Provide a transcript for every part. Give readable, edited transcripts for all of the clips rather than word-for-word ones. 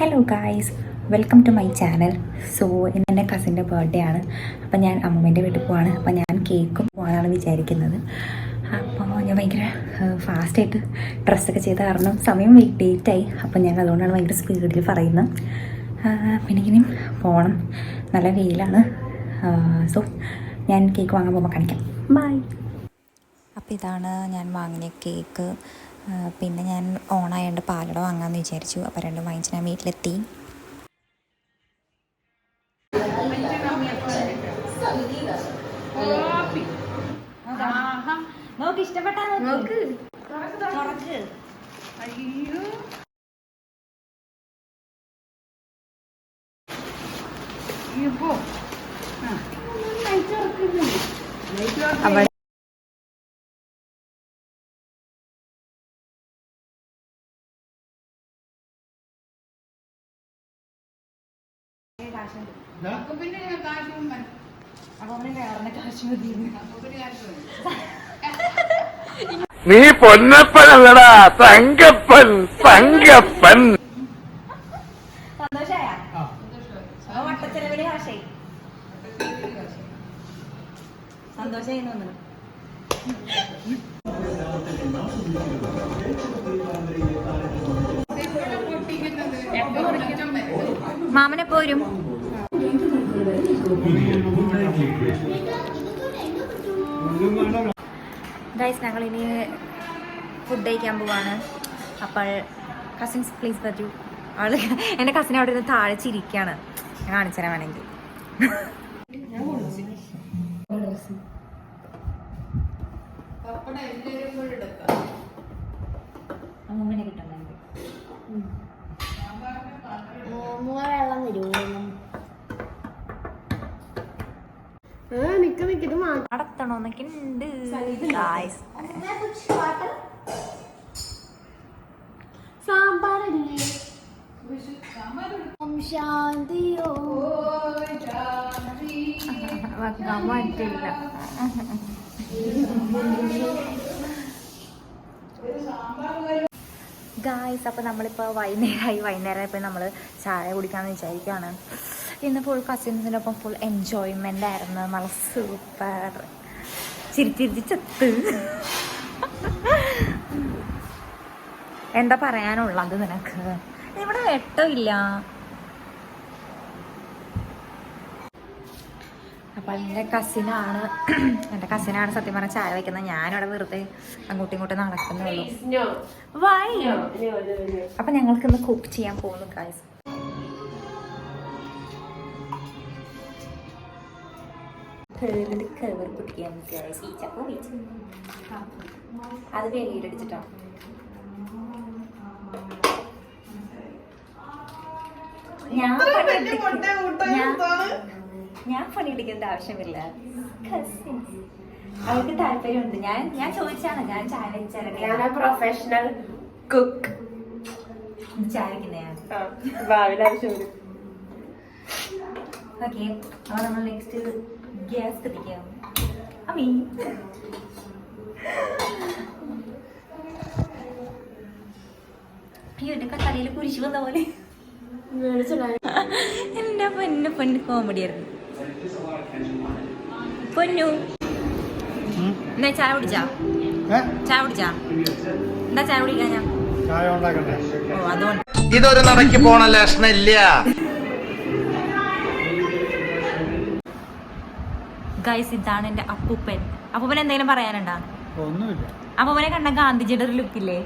Hello guys, welcome to my channel. So ഇന്ന് എൻ്റെ കസിൻ്റെ birthday ആണ്. അപ്പോൾ ഞാൻ അമ്മൂമ്മേൻ്റെ വീട്ടിൽ പോവാണ്. അപ്പോൾ ഞാൻ കേക്കും പോകാനാണ് വിചാരിക്കുന്നത്. അപ്പോൾ ഞാൻ ഭയങ്കര ഫാസ്റ്റായിട്ട് ഡ്രസ്സൊക്കെ ചെയ്ത കാരണം സമയം ഡേറ്റായി. അപ്പോൾ ഞാൻ അതുകൊണ്ടാണ് ഭയങ്കര സ്പീഡിൽ പറയുന്നത്. പിന്നെ ഇനിയും പോകണം, നല്ല വെയിലാണ്. സോ ഞാൻ കേക്ക് വാങ്ങാൻ പോകുമ്പോൾ കാണിക്കാം. ബൈ. അപ്പോൾ ഇതാണ് ഞാൻ വാങ്ങിയ കേക്ക്. പിന്നെ ഞാൻ ഓണായതുകൊണ്ട് പാലട വാങ്ങാമെന്ന് വിചാരിച്ചു. അപ്പോൾ രണ്ടും വാങ്ങിച്ച് ഞാൻ വീട്ടിലെത്തി. നോക്ക്, ഇഷ്ടപ്പെട്ടാ നോക്ക്. അവിടെ നീ പൊന്നപ്പനല്ലടാ, തങ്കപ്പൻ. തങ്കപ്പൻ സന്തോഷായ വട്ടച്ചെലവില് കാശായി. സന്തോഷായി തോന്നുന്നു. മാമനെപ്പോ വരും? ഗൈസ്, ഞങ്ങളിനി ഫുഡ് കഴിക്കാൻ പോവാണ്. അപ്പോൾ കസിൻസ് പ്ലീസ് വരൂ. ആള് എൻ്റെ കസിനെ അവിടെ ഇരുന്ന് താഴെ ചിരിക്കുകയാണ്. ഞാൻ കാണിച്ചു തരാൻ വേണമെങ്കിൽ. അമ്മൂമ്മനെ കിട്ടുന്നുണ്ട്. വെള്ളം തരുമോ? നടത്തണോന്നൊക്കെ ഉണ്ട്. സാമ്പാറല്ലേ? ശാന്തിയോ വെക്കാൻ പറ്റില്ല. ഗായ്സ്, അപ്പോൾ നമ്മളിപ്പോൾ വൈകുന്നേരമായപ്പോൾ നമ്മൾ ചായ കുടിക്കാമെന്ന് വിചാരിക്കുകയാണ്. ഇന്ന് ഫുൾ കസിൻസിൻ്റെ ഒപ്പം ഫുൾ എൻജോയ്മെൻ്റ് ആയിരുന്നു. നല്ല സൂപ്പർ ചിരിച്ചിരിച്ച് ചത്ത്. എന്താ പറയാനുള്ളത് നിനക്ക്? ഇവിടെ വെട്ടമില്ല. അപ്പോൾ എൻ്റെ കസിനാണ് സത്യം പറഞ്ഞാൽ ചായ വയ്ക്കുന്നത്. ഞാനവിടെ വെറുതെ അങ്ങോട്ടും ഇങ്ങോട്ടും നടക്കുന്നുള്ളൂ. വൈ. അപ്പം ഞങ്ങൾക്കിന്ന് കുക്ക് ചെയ്യാൻ പോകുന്നു ഗായ്സ്. കവർ പൊട്ടിക്കാൻ അത് വെളിയിലടിച്ചിട്ടോ. ഞാൻ പണിയെടുക്കേണ്ട ആവശ്യമില്ല. അവർക്ക് താല്പര്യമുണ്ട്. ഞാൻ ചോദിച്ചാണ്. ഞാൻ ചായ വെച്ചാൽ പ്രൊഫഷണൽ കുക്ക്. ചായ വെക്കുന്നതാണ്. ഓക്കെ, അപ്പോൾ നമ്മൾ നെക്സ്റ്റ് ഗ്യാസ് കത്തിക്കാം. അയ്യോ, എൻ്റെ കറിയിൽ കുരിശ് വന്ന പോലെ. എൻ്റെ പൊന്നു കോമഡി ആയിരുന്നു. പൊന്നു എന്നാ ചായ കുടിച്ചാ? എന്താ ചായ കുടിക്കാൻ? ഞാൻ അതുകൊണ്ട് ഇതൊരു നടക്ക് പോണ ലക്ഷണില്ല. ഗൈസ്, ഇതാണ് എൻ്റെ അപ്പൂപ്പൻ. അപ്പൂപ്പൻ എന്തെങ്കിലും പറയാനുണ്ടോ? അപ്പൂപ്പനെ കണ്ട ഗാന്ധിജിയുടെ ഒരു ലുക്കില്ലേ?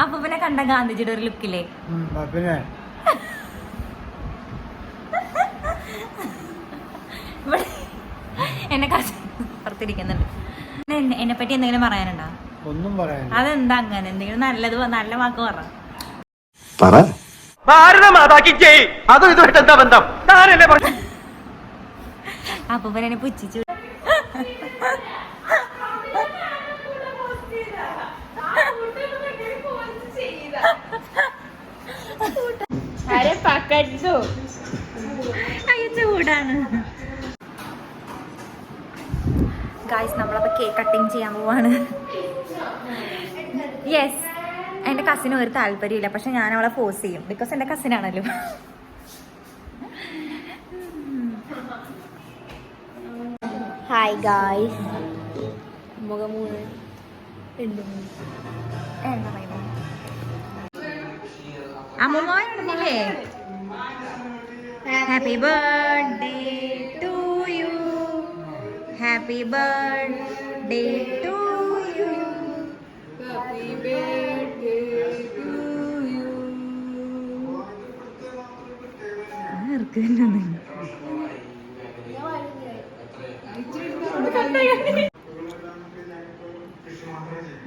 അപ്പൂപ്പനെ കണ്ട ഗാന്ധിജിയുടെ ഒരു ലുക്കില്ലേ? എന്നെ പുറത്തിരിക്കുന്നുണ്ട്. എന്നെ പറ്റി എന്തെങ്കിലും പറയാനുണ്ടോ? ഒന്നും പറയാൻ. അതെന്താ അങ്ങനെ? എന്തെങ്കിലും നല്ല വാക്ക് പറ. അപ്പൂപ്പൻ എന്നെ പുച്ഛിച്ചു. ചൂടാണ്. ഗായ്സ്, നമ്മളപ്പോൾ കേക്ക് കട്ടിങ് ചെയ്യാൻ പോവാണ്. യെസ്, എൻ്റെ കസിന് ഒരു താല്പര്യമില്ല, പക്ഷെ ഞാൻ അവളെ ഫോഴ്സ് ചെയ്യും, ബിക്കോസ് എൻ്റെ കസിനാണല്ലോ. Hi guys. മുഖമൂന്ന് അമ്മൂമ്മല്ലേ? Happy birthday to you, happy birthday to you, happy birthday to you.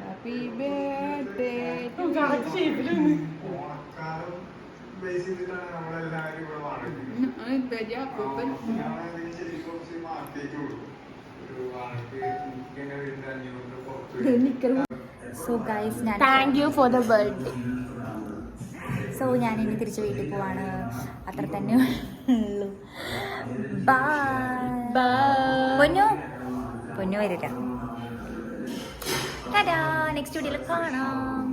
Happy birthday to so guys, ഞാൻ thank you for the birthday. So ഞാൻ ഇനി തിരിച്ച് വീട്ടിൽ പോവാണ്. അത്ര തന്നെ ഉള്ളൂ. ബൈ. പൊന്നു പൊന്നു വരില്ല. നെക്സ്റ്റ് വീഡിയോയിൽ കാണാം.